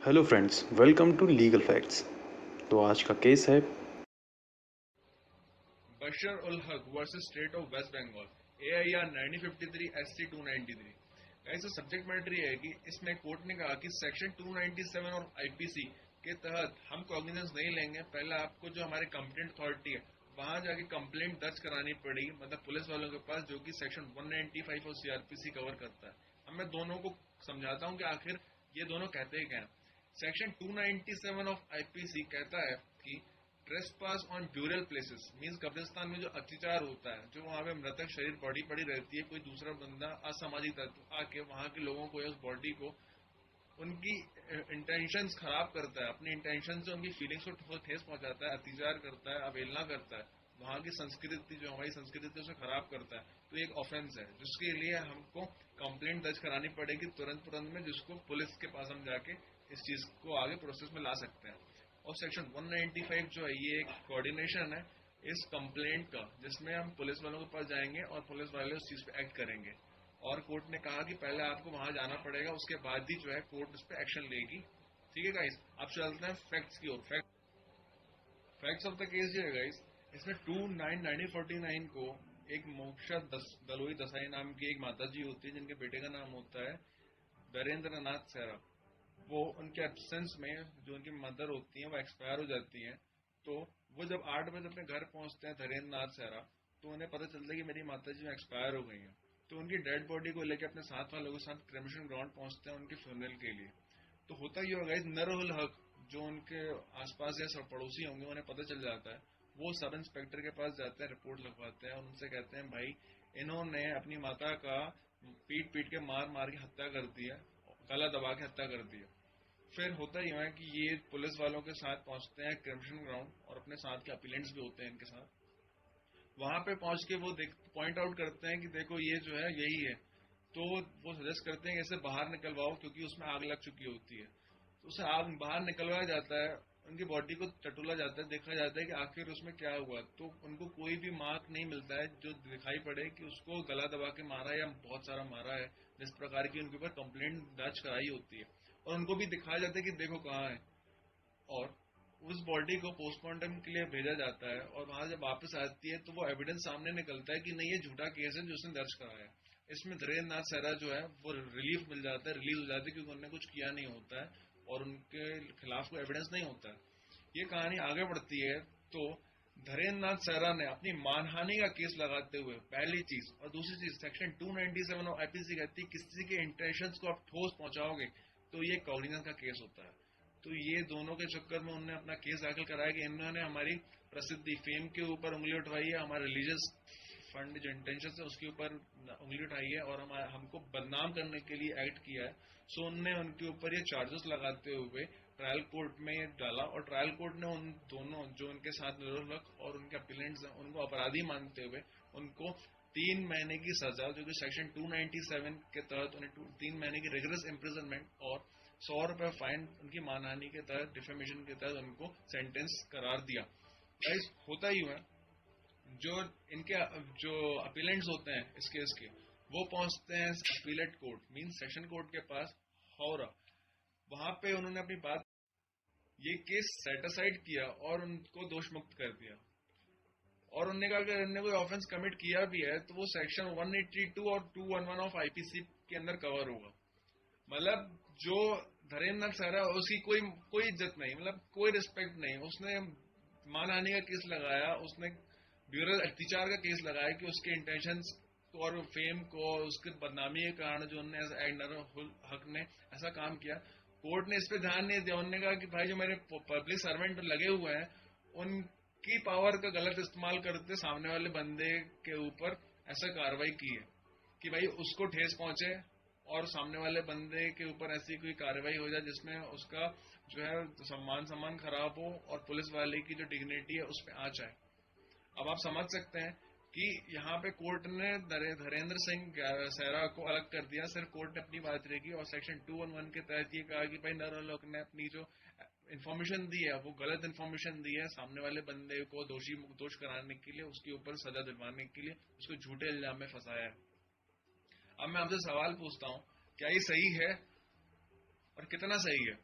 Hello friends, welcome to legal facts. तो आज का केस है Bashar ul Haq versus state of West Bengal AIR 1953 SC 293। Guys subject matter ये है कि इसमें कोर्ट ने कहा कि सेक्शन 297 और IPC के तहत हम कॉग्निजेंस नहीं लेंगे। पहले आपको जो हमारे कंप्लेंट अथॉरिटी है वहां जाके कंप्लेंट दर्ज करानी पड़ेगी, मतलब पुलिस वालों के पास, जो कि सेक्शन 195 और CRPC कवर करता है। अब मैं दोनों को समझाता हूँ कि आखिर ये दोनों कहते हैं क्या। सेक्शन 297 ऑफ IPC कहता है कि trespass on burial places means कब्रिस्तान में जो अत्याचार होता है, जो वहाँ पे मृतक शरीर बॉडी पड़ी रहती है, कोई दूसरा बंदा असामाजिक तत्व आके वहाँ के लोगों को या उस बॉडी को उनकी इंटेंशंस खराब करता है, अपनी इंटेंशन से उनकी फीलिंग्स को ठेस पहुंचाता है, अत्याचार करता है, अवहेलना करता है, वहाँ की संस्कृति जो हमारी संस्कृति उसे खराब करता है, तो एक ऑफेंस है जिसके लिए हमको कंप्लेंट दर्ज करानी पड़ेगी तुरंत में, जिसको पुलिस के पास हम जाके इस चीज को आगे प्रोसेस में ला सकते हैं। और सेक्शन 195 जो है ये एक कोऑर्डिनेशन है इस कंप्लेंट का, जिसमें हम पुलिस वालों के पास जाएंगे और पुलिस वाले उस चीज पे एक्ट करेंगे। और कोर्ट ने कहा कि पहले आपको वहां जाना पड़ेगा, उसके बाद ही जो है कोर्ट उस पर एक्शन लेगी। ठीक है गाइस, अब चलते हैं फैक्ट्स की ओर। फैक्ट्स ऑफ द केस जो है गाइस, इसमें 2/9/1949 को एक मोक्षा दलोई दसाई नाम की एक माता जी होती है, जिनके बेटे का नाम होता है धीरेन्द्र नाथ सहरा। वो उनके एब्सेंस में जो उनकी मदर होती हैं वो एक्सपायर हो जाती हैं। तो वो जब 8 बजे अपने घर पहुंचते हैं धीरेन्द्र नाथ सहरा, तो उन्हें पता चलता है कि मेरी माता जी एक्सपायर हो गई हैं। तो उनकी डेड बॉडी को लेकर अपने साथ वालों के साथ क्रेमेशन ग्राउंड पहुंचते हैं उनके फ्यूनरल के लिए। तो होता ही होगा, नरहुल हक जो उनके आसपास या सब पड़ोसी होंगे उन्हें पता चल जाता है। वो सब इंस्पेक्टर के पास जाते हैं, रिपोर्ट लिखवाते हैं और उनसे कहते हैं भाई इन्होंने अपनी माता का पीट पीट के मार मार के हत्या कर दी है, गला दबा के हत्या कर दी है। फिर होता ही है कि ये पुलिस वालों के साथ पहुंचते हैं क्रिमिनल ग्राउंड और अपने साथ के अपीलेंट्स भी होते हैं इनके साथ। वहां पे पहुंच के वो पॉइंट आउट करते हैं कि देखो ये जो है यही है। तो वो सजेस्ट करते हैं कि इसे बाहर निकलवाओ, क्योंकि उसमें आग लग चुकी होती है। तो उसे आग बाहर निकलवाया जाता है, उनकी बॉडी को टटोला जाता है, देखा जाता है कि आखिर उसमें क्या हुआ। तो उनको कोई भी मार्क नहीं मिलता है जो दिखाई पड़े कि उसको गला दबा के मारा है या बहुत सारा मारा है, जिस प्रकार की उनके ऊपर कंप्लेंट दर्ज कराई होती है। और उनको भी दिखाया जाता है कि देखो कहाँ है। और उस बॉडी को पोस्टमार्टम के लिए भेजा जाता है और वहां जब वापस आती है तो वो एविडेंस सामने निकलता है कि नहीं ये झूठा केस है जो उसने दर्ज कराया है। इसमें धीरेन्द्र नाथ सहरा जो है वो रिलीफ मिल जाता है, रिलीज हो जाती है, क्योंकि उन्होंने कुछ किया नहीं होता है और उनके खिलाफ कोई एविडेंस नहीं होता है। ये कहानी आगे बढ़ती है तो धीरेन्द्र नाथ सहरा ने अपनी मानहानि का केस लगाते हुए, पहली चीज, और दूसरी चीज सेक्शन 297 ऑफ IPC कहती है किसी के इंटेंशंस को आप ठोस पहुंचाओगे तो ये कॉग्निजेंस का केस होता है। तो ये दोनों के चक्कर में उन्होंने अपना केस दाखिल कराया कि इन्होंने हमारी प्रसिद्धि फेम के ऊपर उंगली उठवाई है, हमारे रिलीजियस फंड जो इंटेंशन है उसके ऊपर उंगली उठाई है और हमको बदनाम करने के लिए एक्ट किया है। सो उनने उनके ऊपर ये चार्जेस लगाते हुए ट्रायल कोर्ट में डाला और ट्रायल कोर्ट ने उन दोनों जो उनके साथ निरोलक और उनके अपीलेंट्स हैं उनको अपराधी मानते हुए उनको 3 महीने की सजा, जो कि सेक्शन 297 के तहत उन्हें 3 महीने की रिगरस इम्प्रिजनमेंट और 100 रुपए फाइन उनकी मानहानि के तहत, डिफेमेशन के तहत उनको सेंटेंस करार दिया। गाइस होता ही हुआ, जो इनके जो अपीलेंट्स होते हैं इस केस के, वो पहुंचते हैं appellate court mean session court के पास, हावड़ा। वहां पे उन्होंने अपनी बात, ये केस सेटिसाइड किया और उनको दोष मुक्त कर दिया। और उन्होंने कहा अगर इन्होंने कोई ऑफेंस कमिट किया भी है तो वो सेक्शन 182 और 211 ऑफ IPC के अंदर कवर होगा। मतलब जो धीरेन्द्र नाथ सहरा उसकी कोई कोई इज्जत नहीं, मतलब कोई रिस्पेक्ट नहीं। उसने मानहानि का केस लगाया, उसने ब्यूरल अत्याचार का केस लगाया कि उसके इंटेंशंस और फेम को, उसके बदनामी के कारण जो उन्होंने हक ने ऐसा काम किया। कोर्ट ने इस पे ध्यान नहीं दिया। उन्होंने कहा कि भाई जो मेरे पब्लिक सर्वेंट लगे हुए हैं उनकी पावर का गलत इस्तेमाल करते सामने वाले बंदे के ऊपर ऐसा कार्रवाई की है कि भाई उसको ठेस पहुंचे और सामने वाले बंदे के ऊपर ऐसी कोई कार्रवाई हो जाए जिसमें उसका जो है सम्मान खराब हो और पुलिस वाले की जो डिग्निटी है उस पर आँच आए। अब आप समझ सकते हैं कि यहाँ पे कोर्ट ने धीरेन्द्र सिंह सहरा को अलग कर दिया। सिर्फ कोर्ट ने अपनी बात रखी और सेक्शन 211 के तहत ये कहा कि भाई नरलोक ने अपनी जो इन्फॉर्मेशन दी है वो गलत इन्फॉर्मेशन दी है, सामने वाले बंदे को दोष कराने के लिए, उसके ऊपर सजा दिलवाने के लिए उसको झूठे इल्जाम में फंसाया है। अब मैं आपसे सवाल पूछता हूँ, क्या ये सही है और कितना सही है?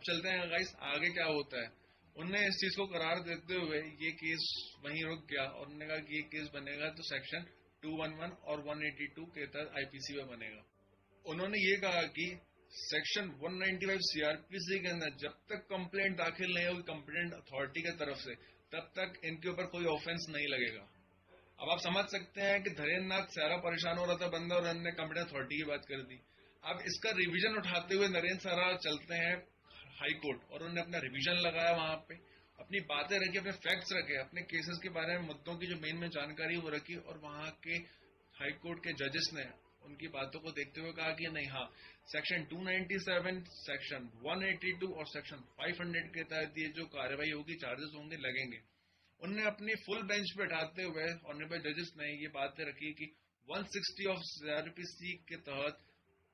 अब चलते हैं गाइस आगे क्या होता है। उनने इस चीज को करार देते हुए ये केस वहीं रुक गया और उन्होंने कहा कि ये केस बनेगा तो सेक्शन 211 और 182 के तहत आईपीसी में बनेगा। उन्होंने ये कहा कि सेक्शन 195 सीआरपीसी के अंदर जब तक कंप्लेंट दाखिल नहीं होगी कंप्लेंट अथॉरिटी की तरफ से, तब तक इनके ऊपर कोई ऑफेंस नहीं लगेगा। अब आप समझ सकते हैं कि धीरेन्द्र नाथ सैरा परेशान हो रहा था बंदा और उन्होंने कंप्लेंट अथॉरिटी की बात कर दी। अब इसका रिवीजन उठाते हुए नरेंद्र सैरा चलते हैं हाई कोर्ट और उन्होंने अपना रिवीजन लगाया, वहां पे अपनी बातें रखी, अपने फैक्ट्स रखे, अपने केसेस के बारे में मुद्दों की जो मेन जानकारी वो रखी और वहां के हाई कोर्ट के जजेस ने उनकी बातों को देखते हुए कहा कि नहीं, हाँ, सेक्शन 297, सेक्शन 182 और सेक्शन 500 के तहत ये जो कार्रवाई होगी, चार्जेस होंगे, लगेंगे। उनने अपनी फुल बेंच पे बैठाते हुए ऑनरेबल जजेस ने ये बातें रखी कि 160 ऑफ सीआरपीसी के तहत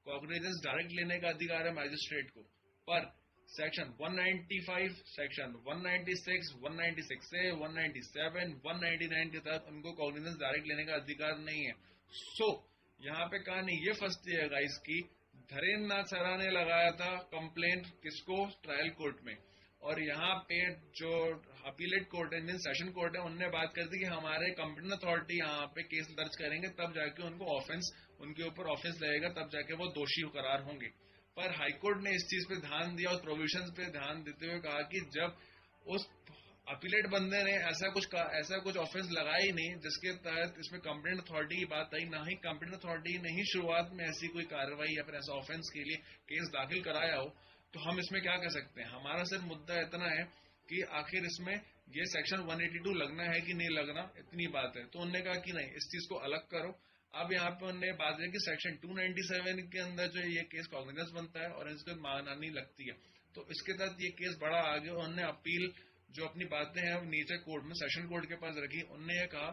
कॉग्निजेंस डायरेक्ट लेने का अधिकार है मैजिस्ट्रेट को, पर सेक्शन 195, सेक्शन 196, 196 से 197, 199 के तहत उनको कॉग्निजेंस डायरेक्ट लेने का अधिकार नहीं है। सो यहाँ पे कहानी ये फंसती है गाइस की धीरेन्द्र नाथ सैरा ने लगाया था कंप्लेंट किसको, ट्रायल कोर्ट में, और यहाँ पे जो अपीलेट कोर्ट है, मीन सेशन कोर्ट है, उनने बात कर दी कि हमारे कंप्लेंट अथॉरिटी यहाँ पे केस दर्ज करेंगे, तब जाके उनको ऑफेंस, उनके ऊपर ऑफेंस लगेगा, तब जाके वो दोषी करार होंगे। पर हाईकोर्ट ने इस चीज पे ध्यान दिया और प्रोविजंस पे ध्यान देते हुए कहा कि जब उस अपीलेट बंदे ने ऐसा कुछ ऑफेंस लगाया ही नहीं जिसके तहत इसमें कंप्लेंट अथॉरिटी की बात आई, ना ही कंप्लेंट अथॉरिटी ने ही शुरुआत में ऐसी कोई कार्रवाई या फिर ऐसा ऑफेंस के लिए केस दाखिल कराया हो, तो हम इसमें क्या कह सकते हैं। हमारा सिर्फ मुद्दा इतना है कि आखिर इसमें ये सेक्शन 182 लगना है कि नहीं लगना, इतनी बात है। तो उन्होंने कहा कि नहीं, इस चीज को अलग करो। अब यहाँ पे उन्होंने बात है कि सेक्शन 297 के अंदर जो ये केस कॉग्निजेंस बनता है और इसको मानहानि लगती है, तो इसके तहत ये केस बड़ा आगे। उन्होंने अपील जो अपनी बातें हैं नीचे कोर्ट में सेशन कोर्ट के पास रखी। उन्होंने ये कहा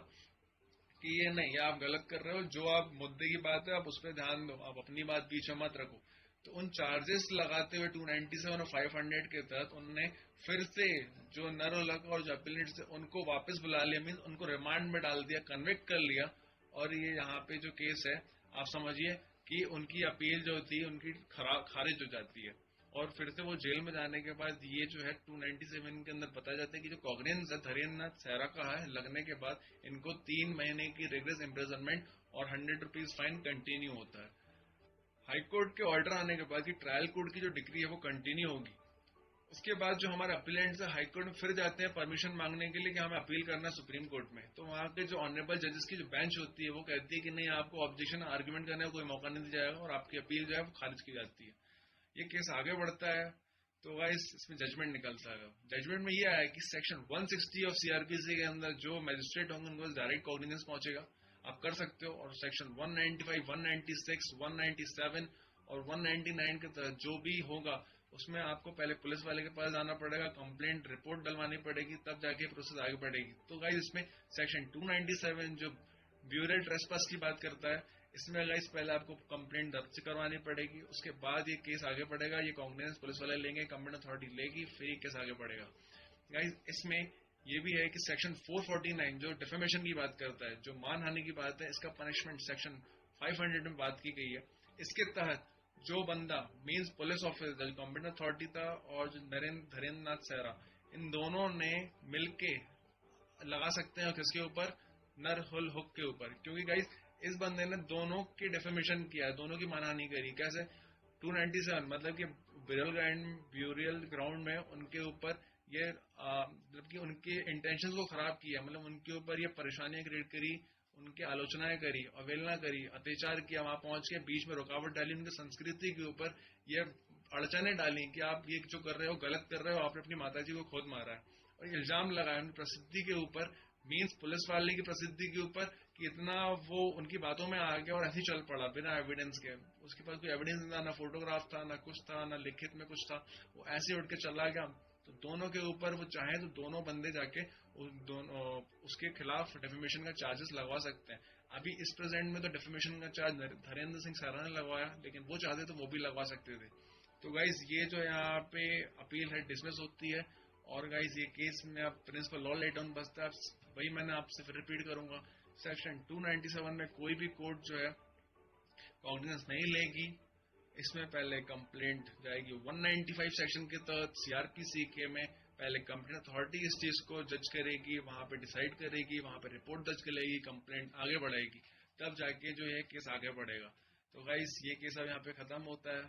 कि ये नहीं, आप गलत कर रहे हो, जो आप मुद्दे की बात है आप उस पर ध्यान दो, आप अपनी बात पीछे मत रखो। तो उन चार्जेस लगाते हुए 297 और 500 के तहत उनने फिर से जो नर और जो अपीलेट थे उनको वापस बुला लिया, मीन उनको रिमांड में डाल दिया, कन्विक्ट कर लिया। और ये यहाँ पे जो केस है आप समझिए कि उनकी अपील जो थी उनकी खारिज हो जाती है और फिर से वो जेल में जाने के बाद ये जो है 297 के अंदर बताया जाता है कि जो कॉग्निजेंस है धीरेन्द्र नाथ सैरा का है, लगने के बाद इनको 3 महीने की रिग्रेस इम्प्रिजनमेंट और 100 रुपीज फाइन कंटिन्यू होता है। हाईकोर्ट के ऑर्डर आने के बाद की ट्रायल कोर्ट की जो डिग्री है वो कंटिन्यू होगी। उसके बाद जो हमारे अपीलेंट्स है हाईकोर्ट में फिर जाते हैं परमिशन मांगने के लिए कि हमें अपील करना है सुप्रीम कोर्ट में। तो वहां के जो ऑनरेबल जजेस की जो बेंच होती है वो कहती है कि नहीं, आपको ऑब्जेक्शन आर्ग्यूमेंट करने का कोई मौका नहीं दिया जाएगा और आपकी अपील जो है वो खारिज की जाती है। ये केस आगे बढ़ता है तो गाइस इसमें जजमेंट निकलता है। जजमेंट में ये आया कि सेक्शन 160 ऑफ सीआरपीसी के अंदर जो मैजिस्ट्रेट होंगे उनको डायरेक्ट कॉग्निजेंस पहुंचेगा, आप कर सकते हो। और सेक्शन 195, 196, 197 और 199 के तहत जो भी होगा उसमें आपको पहले पुलिस वाले के पास जाना पड़ेगा, कंप्लेंट रिपोर्ट डलवानी पड़ेगी, तब जाके प्रोसेस आगे बढ़ेगी। तो गाइस इसमें सेक्शन 297 जो ब्यूरल ट्रेसपास की बात करता है, इसमें गाइस पहले आपको कंप्लेंट दर्ज करवानी पड़ेगी, उसके बाद ये केस आगे बढ़ेगा, ये कॉग्निजेंस पुलिस वाले लेंगे, कंप्लेंट अथॉरिटी लेगी, फिर ये केस आगे बढ़ेगा। गाइस इसमें ये भी है कि सेक्शन 449 जो डिफेमेशन की बात करता है, जो मानहानि की बात है, इसका पनिशमेंट सेक्शन 500 में बात की गई है। इसके तहत जो बंदा मीन्स पुलिस ऑफिसर जो कंप्लेंट अथॉरिटी था और जो धीरेन्द्र नाथ सैरा, इन दोनों ने मिलके लगा सकते हैं किसके ऊपर, नरहुल हुक के ऊपर। क्योंकि गाइस इस बंदे ने दोनों की डेफेमेशन किया है, दोनों की मानहानि करी। कैसे? 297 मतलब कि ब्यूरियल ग्राउंड में उनके ऊपर ये मतलब कि उनके इंटेंशंस को खराब किया, मतलब उनके ऊपर ये परेशानियां क्रिएट करी, उनकी आलोचनाएं करी, अवहेलना करी, अत्याचार किया, वहां पहुंच के बीच में रुकावट डाली, उनकी संस्कृति के ऊपर ये अड़चने डाली कि आप ये जो कर रहे हो गलत कर रहे हो, आपने अपनी माताजी को खुद मारा है। और इल्जाम लगाया उनकी प्रसिद्धि के ऊपर, मीन्स पुलिस वाले की प्रसिद्धि के ऊपर, कि इतना वो उनकी बातों में आ गया और ऐसे चल पड़ा बिना एविडेंस के। उसके पास कोई एविडेंस नहीं था, ना फोटोग्राफ था, ना कुछ था, ना लिखित में कुछ था, वो ऐसे उठ के चला गया। तो दोनों के ऊपर वो चाहे तो दोनों बंदे जाके उसके खिलाफ डेफेमेशन का चार्जेस लगवा सकते हैं। अभी इस प्रेजेंट में तो डेफेमेशन का चार्ज धीरेन्द्र सिंह सैरा ने लगवाया, लेकिन वो चाहते तो वो भी लगवा सकते थे। तो गाइज ये जो यहाँ पे अपील है डिसमिस होती है। और गाइज ये केस में अब प्रिंसिपल लॉ लेट डाउन बसता है। वही मैंने आपसे फिर रिपीट करूंगा, सेक्शन 297 में कोई भी कोर्ट जो है कॉग्निजेंस नहीं लेगी इसमें पहले कंप्लेंट जाएगी 195 सेक्शन के तहत सीआरपीसी के में। पहले कंप्लेंट अथॉरिटी इस चीज को जज करेगी, वहां पे डिसाइड करेगी, वहां पे रिपोर्ट दर्ज करेगी, कंप्लेंट आगे बढ़ेगी, तब जाके जो है केस आगे बढ़ेगा। तो गाइस ये केस अब यहाँ पे खत्म होता है।